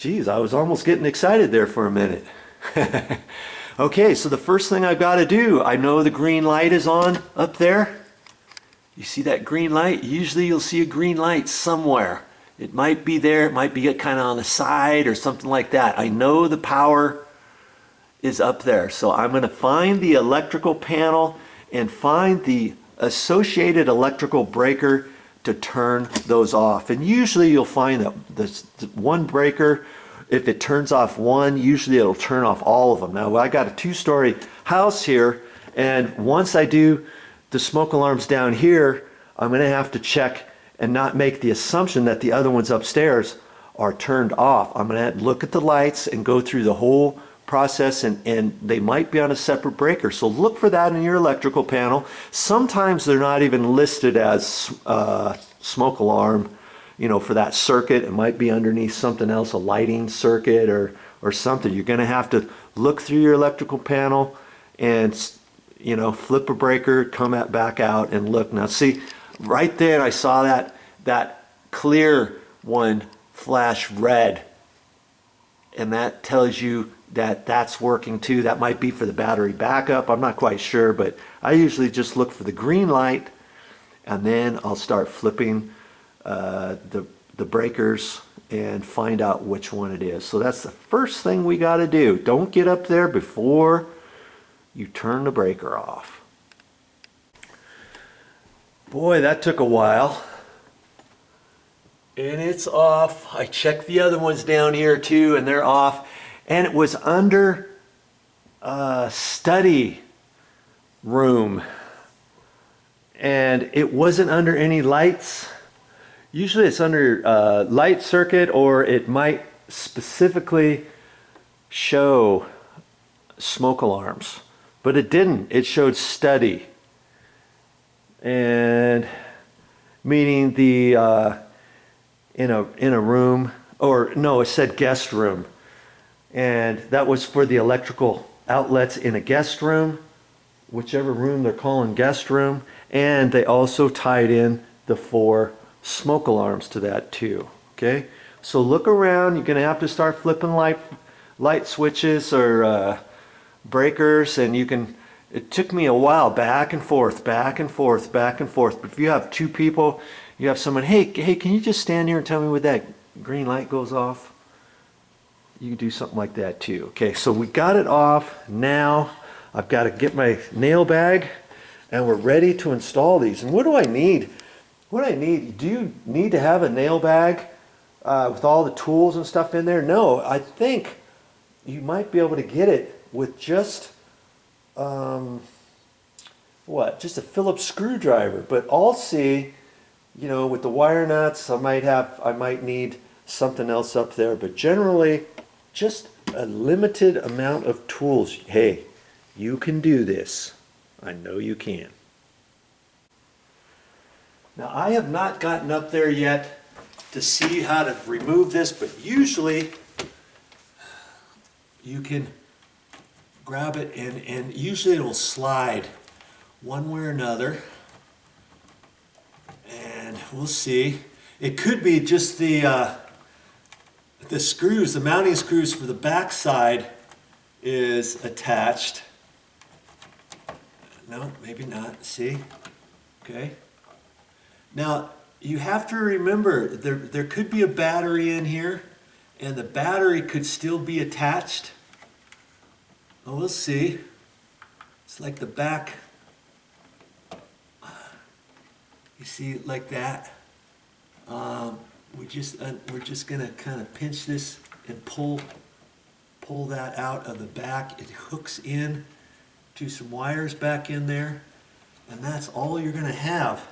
Geez, I was almost getting excited there for a minute. Okay, so the first thing I've got to do, I know the green light is on up there. You see that green light? Usually you'll see a green light somewhere. It might be there, it might be kind of on the side or something like that. I know the power is up there. So I'm going to find the electrical panel and find the associated electrical breaker to turn those off. And usually you'll find that this one breaker, if it turns off one, usually it'll turn off all of them. Now I got a two-story house here, and once I do the smoke alarms down here, I'm going to have to check and not make the assumption that the other ones upstairs are turned off. I'm going to look at the lights and go through the whole process, and they might be on a separate breaker. So look for that in your electrical panel. Sometimes they're not even listed as smoke alarm, you know, for that circuit. It might be underneath something else, a lighting circuit or something. You're going to have to look through your electrical panel and, you know, flip a breaker, come back out and look. Now see, right there I saw that clear one flash red, and that tells you that that's working too. That might be for the battery backup. I'm not quite sure, but I usually just look for the green light, and then I'll start flipping the breakers and find out which one it is. So that's the first thing we got to do. Don't get up there before you turn the breaker off. Boy, that took a while. And it's off. I checked the other ones down here too, and they're off. And it was under study room, and it wasn't under any lights. Usually it's under light circuit, or it might specifically show smoke alarms, but it didn't. It showed study, and meaning the in a room, or no, it said guest room. And that was for the electrical outlets in a guest room, whichever room they're calling guest room. And they also tied in the 4 smoke alarms to that too. Okay, so look around. You're going to have to start flipping light switches or breakers, and you can. It took me a while, back and forth, back and forth, back and forth. But if you have 2 people, you have someone, hey, can you just stand here and tell me when that green light goes off? You can do something like that too. Okay, so we got it off. Now I've got to get my nail bag, and we're ready to install these. And what do I need? What I need? Do you need to have a nail bag with all the tools and stuff in there? No, I think you might be able to get it with just just a Phillips screwdriver. But I'll see, you know, with the wire nuts, I might need something else up there. But generally, just a limited amount of tools. Hey, you can do this. I know you can. Now, I have not gotten up there yet to see how to remove this, but usually you can grab it, and usually it will slide one way or another. And we'll see. It could be just the screws, the mounting screws for the back side is attached. No, maybe not. See? Okay. Now, you have to remember, there could be a battery in here, and the battery could still be attached. Well, we'll see. It's like the back. You see, like that. We're just gonna kind of pinch this and pull that out of the back. It hooks in to some wires back in there, and that's all you're gonna have.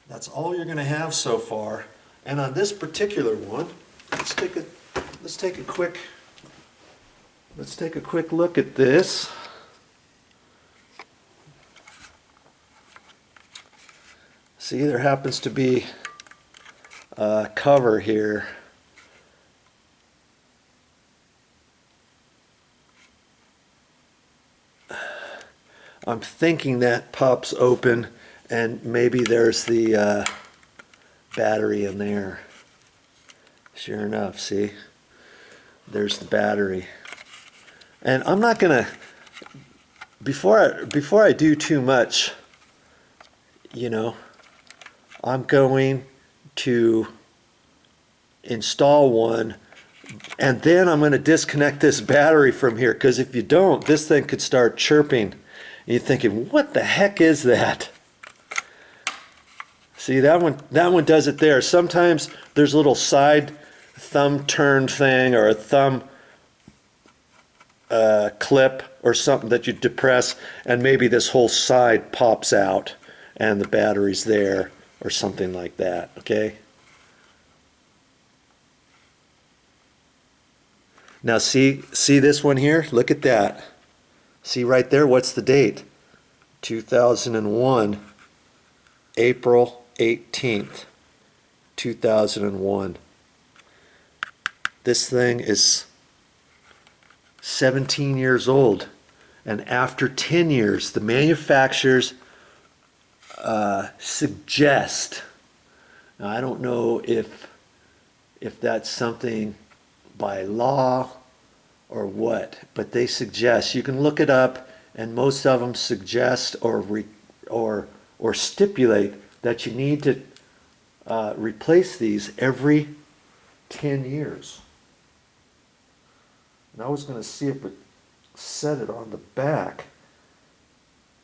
That's all you're gonna have so far. And on this particular one, let's take a quick look at this. See, there happens to be a cover here. I'm thinking that pops open, and maybe there's the battery in there. Sure enough, see? There's the battery. And I'm not gonna, before I do too much, you know, I'm going to install one, and then I'm going to disconnect this battery from here, because if you don't, this thing could start chirping. And you're thinking, what the heck is that? See, that one does it there. Sometimes there's a little side thumb turn thing, or a thumb clip or something that you depress, and maybe this whole side pops out and the battery's there, or something like that, okay? Now see this one here? Look at that. See right there, what's the date? 2001, April 18th, 2001. This thing is 17 years old, and after 10 years, the manufacturers suggest, now I don't know if that's something by law or what, but they suggest, you can look it up, and most of them suggest or stipulate that you need to replace these every 10 years. And I was going to see if it said it on the back,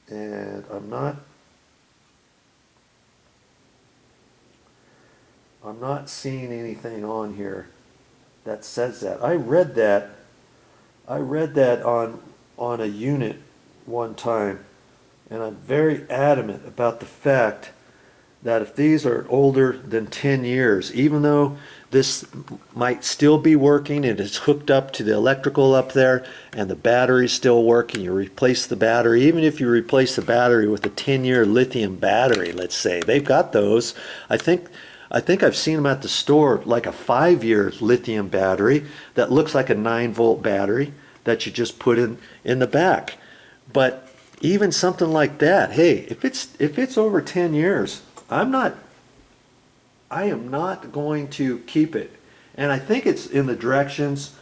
and I'm not seeing anything on here that says that. I read that on a unit one time, and I'm very adamant about the fact that if these are older than 10 years, even though this might still be working and it's hooked up to the electrical up there and the battery's still working, you replace the battery, even if you replace the battery with a 10-year lithium battery, let's say, they've got those. I think I've seen them at the store, like a 5-year lithium battery that looks like a 9-volt battery that you just put in the back. But even something like that, hey, if it's over 10 years, I am not going to keep it. And I think it's in the directions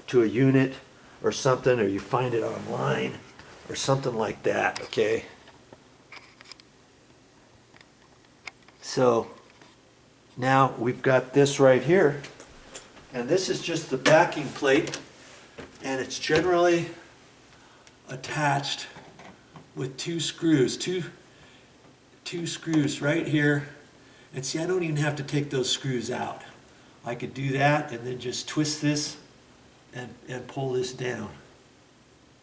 to a unit or something, or you find it online or something like that, okay? So now we've got this right here, and this is just the backing plate, and it's generally attached with two screws right here. And see, I don't even have to take those screws out. I could do that and then just twist this and pull this down.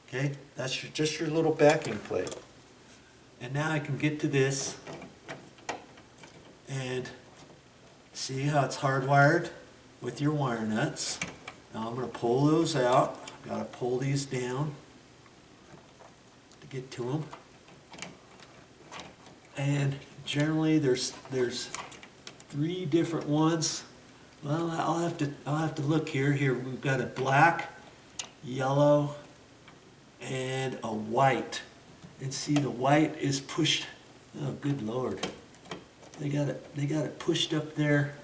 Okay, that's just your little backing plate. And now I can get to this and see how it's hardwired with your wire nuts. Now I'm going to pull those out. I've got to pull these down to get to them. And generally there's 3 different ones. Well, I'll have to look here. Here we've got a black, yellow, and a white. And see, the white is pushed. Oh, good Lord! They got it pushed up there.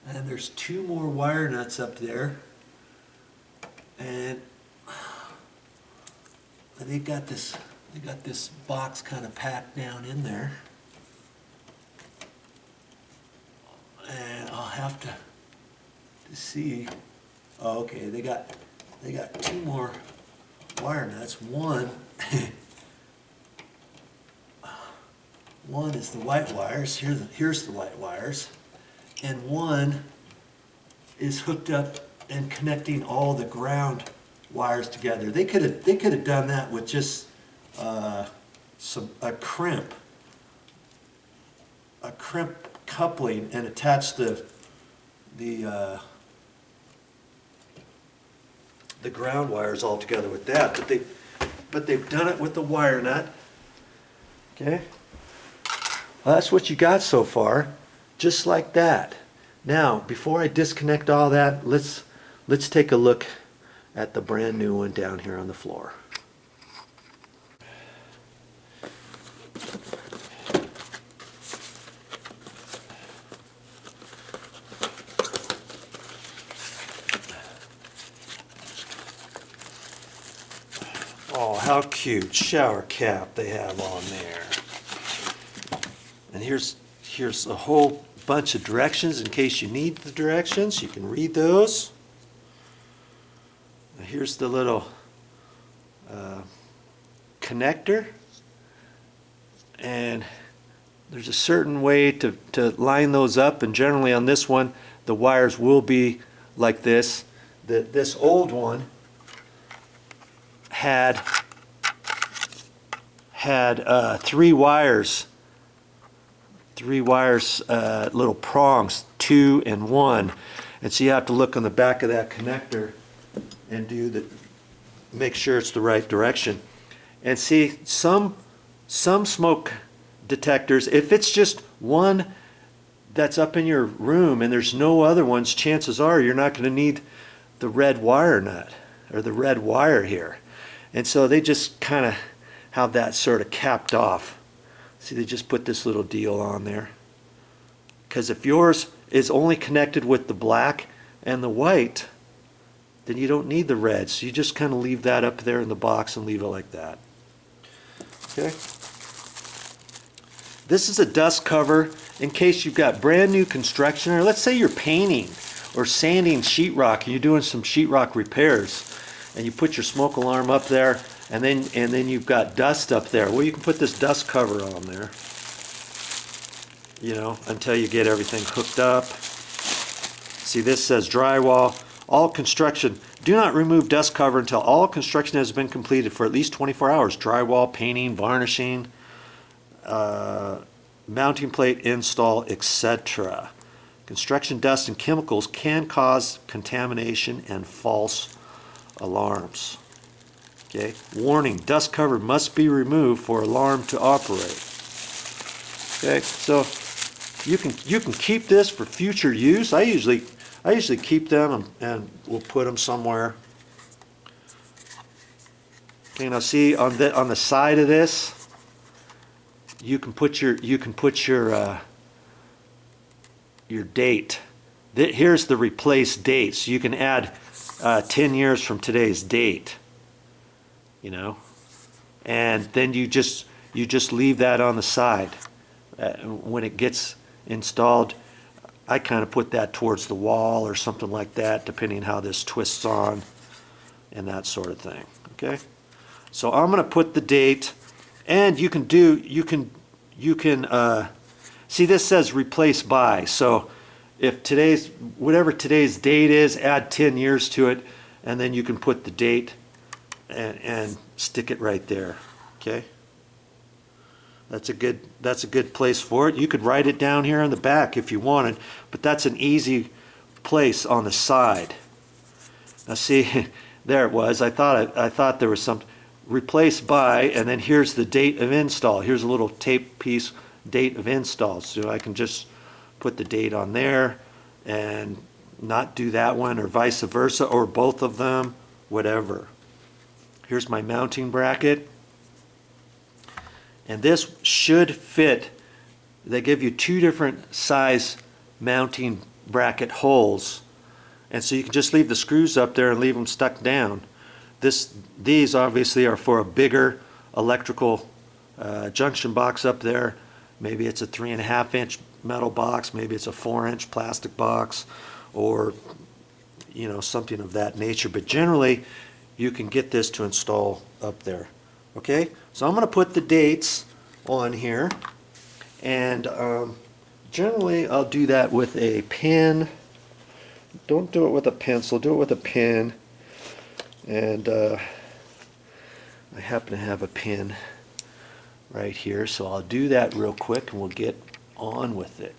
And there's 2 more wire nuts up there. And they got this box kind of packed down in there. And I'll have to see. Oh, okay, they got 2 more wire nuts. One is the white wires. Here's the white wires, and one is hooked up and connecting all the ground wires together. They could have done that with just a crimp coupling and attached the ground wires all together with that. But they've done it with the wire nut. Okay. Well, that's what you got so far, just like that. Now, before I disconnect all that, let's take a look at the brand new one down here on the floor. Oh, how cute. Shower cap they have on there. And here's a whole bunch of directions in case you need the directions. You can read those. Now here's the little connector. And there's a certain way to line those up, and generally on this one the wires will be like this. This old one had three wires, little prongs, 2 and 1, and so you have to look on the back of that connector and make sure it's the right direction. And see, some smoke detectors, if it's just one that's up in your room and there's no other ones, chances are you're not going to need the red wire nut or the red wire here. And so they just kind of have that sort of capped off. See, they just put this little deal on there. Because if yours is only connected with the black and the white, then you don't need the red. So you just kind of leave that up there in the box and leave it like that. Okay. This is a dust cover in case you've got brand new construction, or let's say you're painting or sanding sheetrock and you're doing some sheetrock repairs, and you put your smoke alarm up there, and then you've got dust up there. Well, you can put this dust cover on there, you know, until you get everything hooked up. See, this says drywall. All construction, do not remove dust cover until all construction has been completed for at least 24 hours. Drywall, painting, varnishing, mounting plate install, etc. Construction dust and chemicals can cause contamination and false alarms. Okay. Warning, dust cover must be removed for alarm to operate. Okay, so you can keep this for future use. I usually keep them and we'll put them somewhere. Okay, now see on the side of this, you can put your date. Here's the replace date, so you can add 10 years from today's date. You know, and then you just leave that on the side. When it gets installed, I kind of put that towards the wall or something like that, depending how this twists on and that sort of thing. Okay, so I'm going to put the date, and you can see this says replace by. So if whatever today's date is, add 10 years to it, and then you can put the date and stick it right there. Okay, that's a good place for it. You could write it down here on the back if you wanted, but that's an easy place on the side. Now see, there it was. I thought there was some replace by, and then here's the date of install. Here's a little tape piece, date of install, so I can just put the date on there and not do that one, or vice versa, or both of them, whatever. Here's my mounting bracket, and this should fit. They give you 2 different size mounting bracket holes, and so you can just leave the screws up there and leave them stuck down. These obviously are for a bigger electrical junction box up there. Maybe it's a 3.5 inch metal box, maybe it's a 4 inch plastic box, or you know, something of that nature, but generally you can get this to install up there. Okay, so I'm going to put the dates on here, and generally I'll do that with a pen. Don't do it with a pencil, do it with a pen. And I happen to have a pen right here, so I'll do that real quick and we'll get on with it.